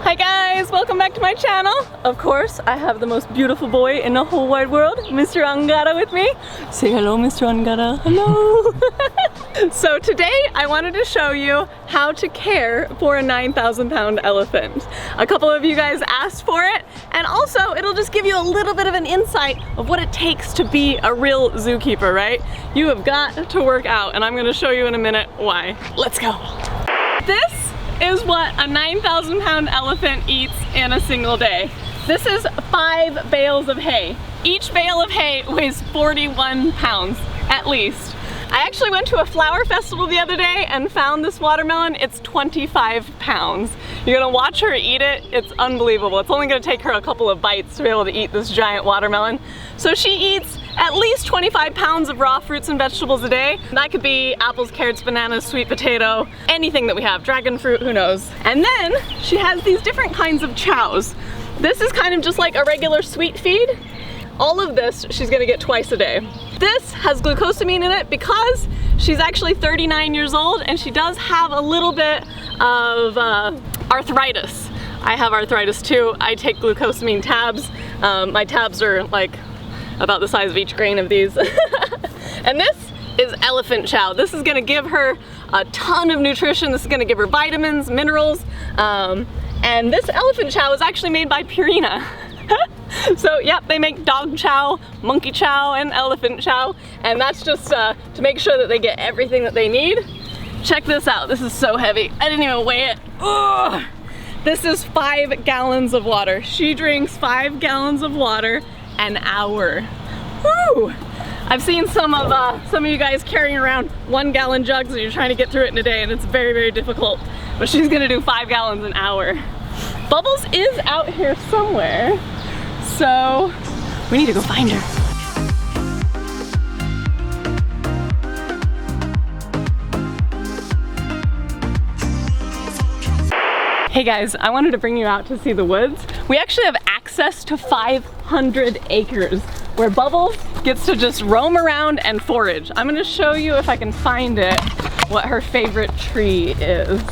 Hi guys, welcome back to my channel. Of course, I have the most beautiful boy in the whole wide world, Mr. Angara with me. Say hello, Mr. Angara. Hello. So today I wanted to show you how to care for a 9,000-pound elephant. A couple of you guys asked for it, and also it'll just give you a little bit of an insight of what it takes to be a real zookeeper, right? You have got to work out, and I'm gonna show you in a minute why. Let's go. This is what a 9,000-pound elephant eats in a single day. This is 5 bales of hay. Each bale of hay weighs 41 pounds, at least. I actually went to a flower festival the other day and found this watermelon. It's 25 pounds. You're gonna watch her eat it. It's unbelievable. It's only gonna take her a couple of bites to be able to eat this giant watermelon. So she eats at least 25 pounds of raw fruits and vegetables a day. That could be apples, carrots, bananas, sweet potato, anything that we have, dragon fruit, who knows. And then she has these different kinds of chows. This is kind of just like a regular sweet feed. All of this she's gonna get twice a day. This has glucosamine in it because she's actually 39 years old and she does have a little bit of arthritis. I have arthritis too. I take glucosamine tabs. My tabs are like about the size of each grain of these. And this is elephant chow. This is gonna give her a ton of nutrition. This is gonna give her vitamins, minerals. And this elephant chow is actually made by Purina. So yep, they make dog chow, monkey chow, and elephant chow. And that's just to make sure that they get everything that they need. Check this out, this is so heavy. I didn't even weigh it. Ugh. This is 5 gallons of water. She drinks 5 gallons of water an hour. Woo! I've seen some of you guys carrying around 1-gallon jugs and you're trying to get through it in a day and it's very, very difficult. But she's gonna do 5 gallons an hour. Bubbles is out here somewhere, so we need to go find her. Hey guys, I wanted to bring you out to see the woods. We actually have access to 500 acres where Bubbles gets to just roam around and forage. I'm gonna show you if I can find it, what her favorite tree is.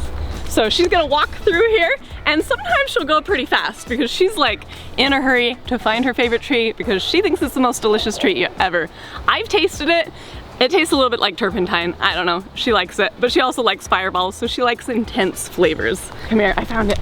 So she's gonna walk through here and sometimes she'll go pretty fast because she's like in a hurry to find her favorite tree because she thinks it's the most delicious treat ever. I've tasted it. It tastes a little bit like turpentine. I don't know, she likes it, but she also likes fireballs, so she likes intense flavors. Come here, I found it.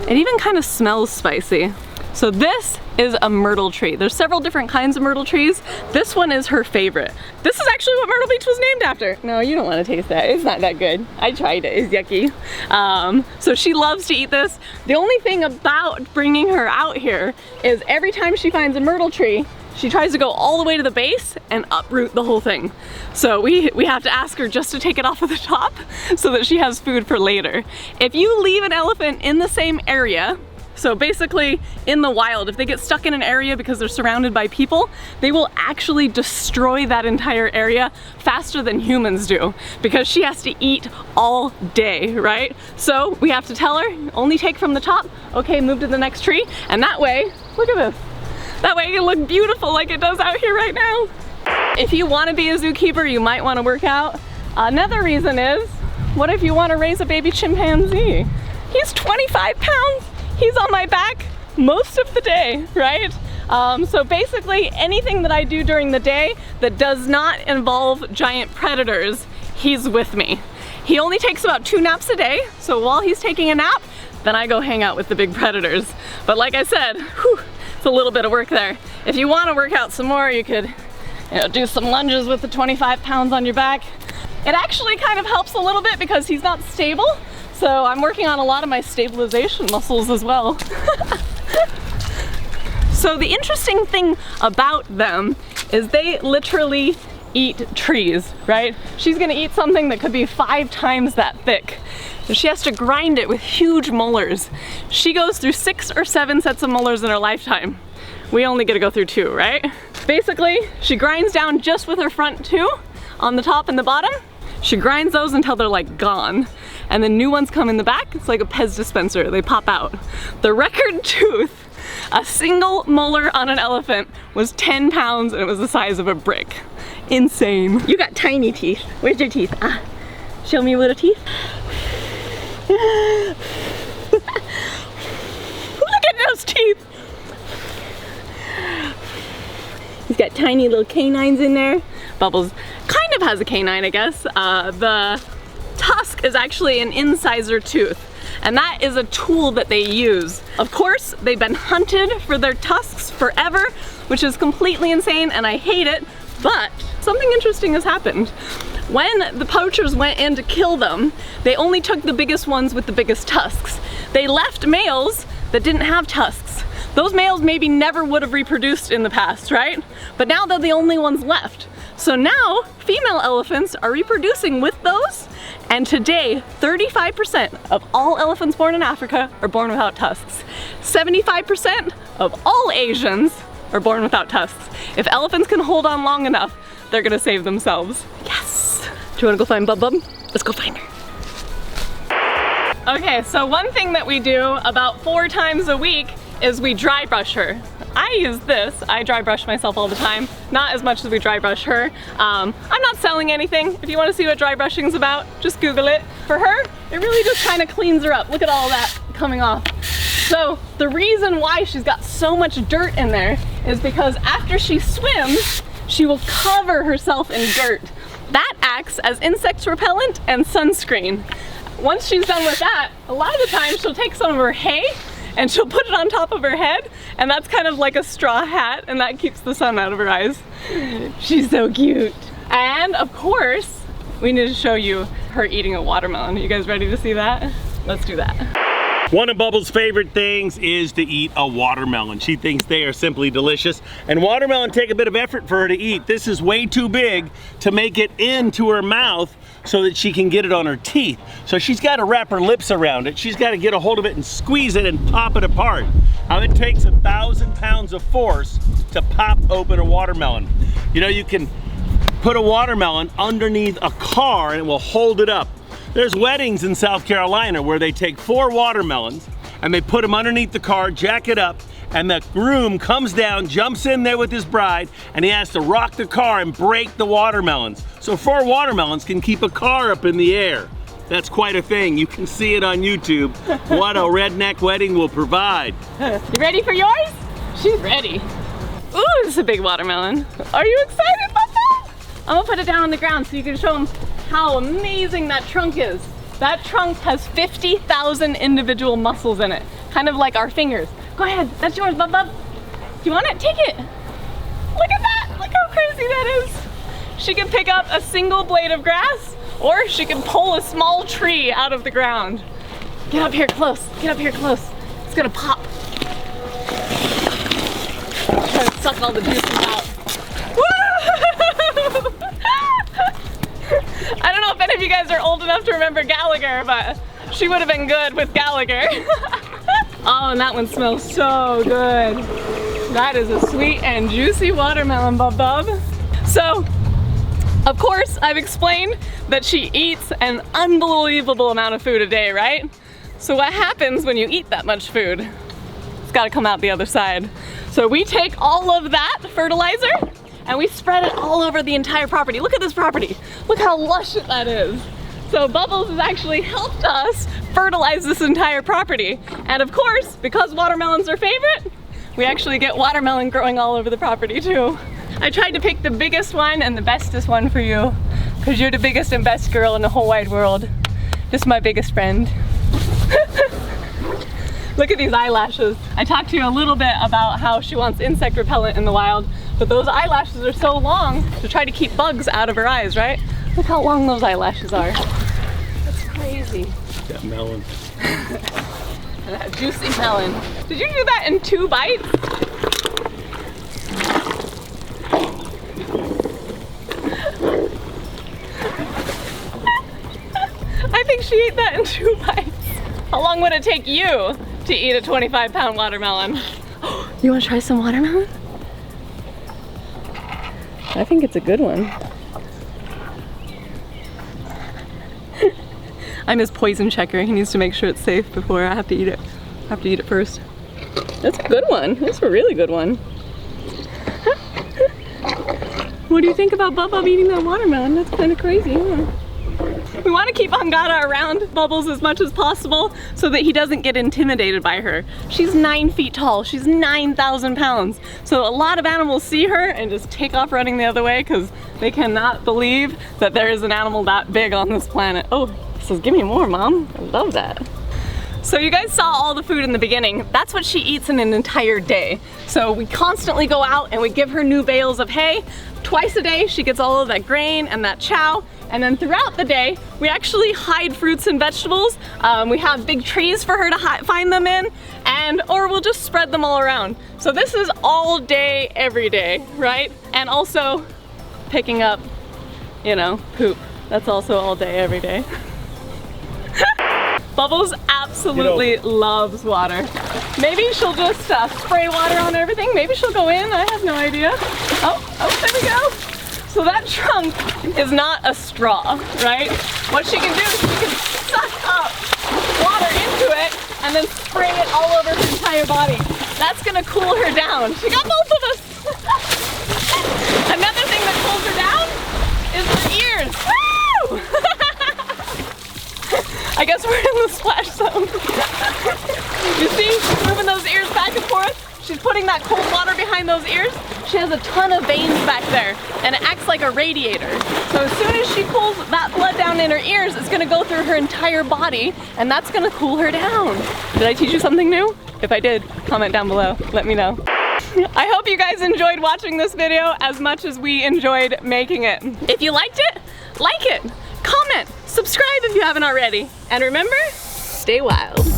It even kind of smells spicy. So this is a myrtle tree. There's several different kinds of myrtle trees. This one is her favorite. This is actually what Myrtle Beach was named after. No, you don't want to taste that. It's not that good. I tried it, it's yucky. So she loves to eat this. The only thing about bringing her out here is every time she finds a myrtle tree, she tries to go all the way to the base and uproot the whole thing. So we have to ask her just to take it off of the top so that she has food for later. If you leave an elephant in the same area, so basically in the wild, if they get stuck in an area because they're surrounded by people, they will actually destroy that entire area faster than humans do because she has to eat all day, right? So we have to tell her, only take from the top, okay, move to the next tree, and that way, look at this. That way it can look beautiful like it does out here right now. If you want to be a zookeeper, you might want to work out. Another reason is, what if you want to raise a baby chimpanzee? He's 25 pounds. He's on my back most of the day, right? So basically anything that I do during the day that does not involve giant predators, he's with me. He only takes about 2 naps a day, so while he's taking a nap, then I go hang out with the big predators. But like I said, whew, it's a little bit of work there. If you want to work out some more, you could do some lunges with the 25 pounds on your back. It actually kind of helps a little bit because he's not stable. So I'm working on a lot of my stabilization muscles as well. So the interesting thing about them is they literally eat trees, right? She's gonna eat something that could be 5 times that thick. So she has to grind it with huge molars. She goes through 6 or 7 sets of molars in her lifetime. We only get to go through 2, right? Basically, she grinds down just with her front 2 on the top and the bottom. She grinds those until they're like gone. And then new ones come in the back. It's like a Pez dispenser, they pop out. The record tooth, a single molar on an elephant was 10 pounds and it was the size of a brick. Insane. You got tiny teeth. Where's your teeth? Ah, show me your little teeth. tiny little canines in there. Bubbles kind of has a canine, I guess. The tusk is actually an incisor tooth. And that is a tool that they use. Of course, they've been hunted for their tusks forever, which is completely insane and I hate it, but something interesting has happened. When the poachers went in to kill them, they only took the biggest ones with the biggest tusks. They left males that didn't have tusks. Those males maybe never would have reproduced in the past, right? But now they're the only ones left. So now, female elephants are reproducing with those, and today, 35% of all elephants born in Africa are born without tusks. 75% of all Asians are born without tusks. If elephants can hold on long enough, they're gonna save themselves. Yes! Do you wanna go find Bub Bub? Let's go find her. Okay, so one thing that we do about 4 times a week is we dry brush her. I use this. I dry brush myself all the time. Not as much as we dry brush her. I'm not selling anything. If you want to see what dry brushing is about, just Google it. For her, it really just kind of cleans her up. Look at all that coming off. So the reason why she's got so much dirt in there is because after she swims, she will cover herself in dirt. That acts as insect repellent and sunscreen. Once she's done with that, a lot of the time she'll take some of her hay and she'll put it on top of her head, and that's kind of like a straw hat, and that keeps the sun out of her eyes. She's so cute. And of course, we need to show you her eating a watermelon. Are you guys ready to see that? Let's do that. One of Bubbles' favorite things is to eat a watermelon. She thinks they are simply delicious. And watermelon take a bit of effort for her to eat. This is way too big to make it into her mouth so that she can get it on her teeth. So she's got to wrap her lips around it. She's got to get a hold of it and squeeze it and pop it apart. Now it takes 1,000 pounds of force to pop open a watermelon. You know, you can put a watermelon underneath a car and it will hold it up. There's weddings in South Carolina where they take 4 watermelons and they put them underneath the car, jack it up, and the groom comes down, jumps in there with his bride, and he has to rock the car and break the watermelons. So 4 watermelons can keep a car up in the air. That's quite a thing. You can see it on YouTube. What a redneck wedding will provide. You ready for yours? She's ready. Ooh, this is a big watermelon. Are you excited about that? I'm gonna put it down on the ground so you can show them how amazing that trunk is. That trunk has 50,000 individual muscles in it, kind of like our fingers. Go ahead, that's yours, Bub Bub. Do you want it? Take it. Look at that, look how crazy that is. She can pick up a single blade of grass, or she can pull a small tree out of the ground. Get up here close, get up here close. It's gonna pop. Try to suck all the juices out. Woo! I don't know if any of you guys are old enough to remember Gallagher, but she would have been good with Gallagher. Oh, and that one smells so good. That is a sweet and juicy watermelon, Bub Bub. So, of course, I've explained that she eats an unbelievable amount of food a day, right? So what happens when you eat that much food? It's gotta come out the other side. So we take all of that fertilizer and we spread it all over the entire property. Look at this property. Look how lush that is. So Bubbles has actually helped us fertilize this entire property. And of course, because watermelon's our favorite, we actually get watermelon growing all over the property too. I tried to pick the biggest one and the bestest one for you, because you're the biggest and best girl in the whole wide world. This is my biggest friend. Look at these eyelashes. I talked to you a little bit about how she wants insect repellent in the wild, but those eyelashes are so long to try to keep bugs out of her eyes, right? Look how long those eyelashes are. That's crazy. That melon. That juicy melon. Did you do that in 2 bites? I think she ate that in 2 bites. How long would it take you to eat a 25-pound watermelon? You want to try some watermelon? I think it's a good one. I'm his poison checker. He needs to make sure it's safe before I have to eat it. I have to eat it first. That's a good one. That's a really good one. What do you think about Bub Bub eating that watermelon? That's kind of crazy, huh? We want to keep Angara around Bubbles as much as possible so that he doesn't get intimidated by her. She's 9 feet tall. She's 9,000 pounds. So a lot of animals see her and just take off running the other way because they cannot believe that there is an animal that big on this planet. Oh, he says, give me more, Mom. I love that. So you guys saw all the food in the beginning. That's what she eats in an entire day. So we constantly go out and we give her new bales of hay. Twice a day she gets all of that grain and that chow. And then throughout the day, we actually hide fruits and vegetables. We have big trees for her to find them in, or we'll just spread them all around. So this is all day, every day, right? And also picking up, you know, poop. That's also all day, every day. Bubbles absolutely loves water. Maybe she'll just spray water on everything. Maybe she'll go in, I have no idea. Oh, there we go. So that trunk is not a straw, right? What she can do is she can suck up water into it and then spray it all over her entire body. That's gonna cool her down. She got both of us. Another thing that cools her down is her ears. Woo! I guess we're in the splash zone. You see, she's moving those ears back and forth. She's putting that cold water behind those ears. She has a ton of veins back there and it acts like a radiator. So as soon as she pulls that blood down in her ears, it's gonna go through her entire body and that's gonna cool her down. Did I teach you something new? If I did, comment down below, let me know. I hope you guys enjoyed watching this video as much as we enjoyed making it. If you liked it, like it, comment, subscribe if you haven't already. And remember, stay wild.